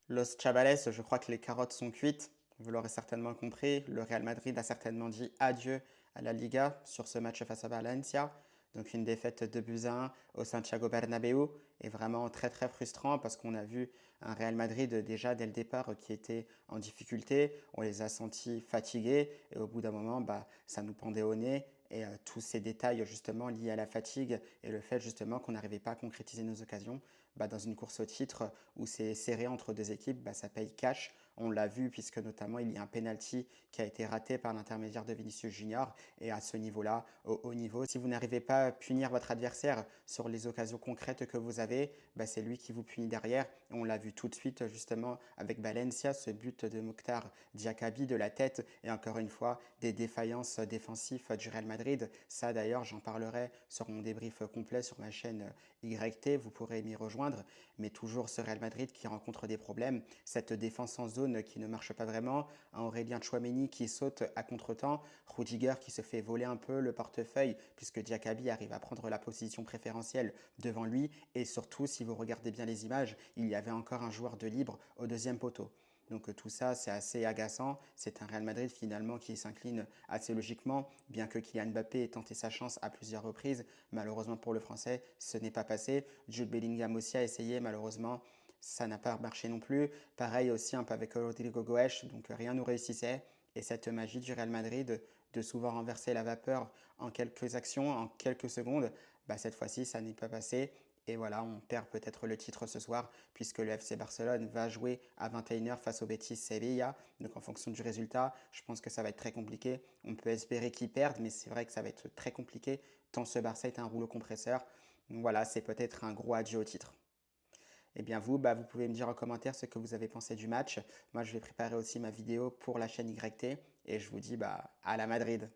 Los Chavales, je crois que les carottes sont cuites. Vous l'aurez certainement compris, le Real Madrid a certainement dit adieu à la Liga sur ce match face à Valencia. Donc une défaite de buts à 1 au Santiago Bernabéu est vraiment très très frustrant parce qu'on a vu un Real Madrid déjà dès le départ qui était en difficulté. On les a sentis fatigués et au bout d'un moment, ça nous pendait au nez. Et tous ces détails justement liés à la fatigue et le fait justement qu'on n'arrivait pas à concrétiser nos occasions, dans une course au titre où c'est serré entre deux équipes, ça paye cash. On l'a vu puisque notamment il y a un penalty qui a été raté par l'intermédiaire de Vinicius Junior. Et à ce niveau-là, au haut niveau, si vous n'arrivez pas à punir votre adversaire sur les occasions concrètes que vous avez, c'est lui qui vous punit derrière. Et on l'a vu tout de suite justement avec Valencia, ce but de Mokhtar Diakabi de la tête et encore une fois des défaillances défensives du Real Madrid. Ça d'ailleurs, j'en parlerai sur mon débrief complet sur ma chaîne YT, vous pourrez m'y rejoindre. Mais toujours ce Real Madrid qui rencontre des problèmes, cette défense en zone qui ne marche pas vraiment, un Aurélien Tchouaméni qui saute à contre-temps, Rudiger qui se fait voler un peu le portefeuille puisque Diakabi arrive à prendre la position préférentielle devant lui et surtout si vous regardez bien les images, il y avait encore un joueur de libre au deuxième poteau. Donc tout ça, c'est assez agaçant. C'est un Real Madrid finalement qui s'incline assez logiquement, bien que Kylian Mbappé ait tenté sa chance à plusieurs reprises. Malheureusement pour le Français, ce n'est pas passé. Jude Bellingham aussi a essayé, malheureusement, ça n'a pas marché non plus. Pareil aussi un peu avec Rodrigo Goes, donc rien ne réussissait. Et cette magie du Real Madrid de souvent renverser la vapeur en quelques actions, en quelques secondes, cette fois-ci, ça n'est pas passé. Et voilà, on perd peut-être le titre ce soir, puisque le FC Barcelone va jouer à 21 h face au Betis Sevilla. Donc en fonction du résultat, je pense que ça va être très compliqué. On peut espérer qu'ils perdent, mais c'est vrai que ça va être très compliqué, tant ce Barça est un rouleau compresseur. Donc voilà, c'est peut-être un gros adieu au titre. Eh bien vous, vous pouvez me dire en commentaire ce que vous avez pensé du match. Moi, je vais préparer aussi ma vidéo pour la chaîne YT et je vous dis à la Madrid.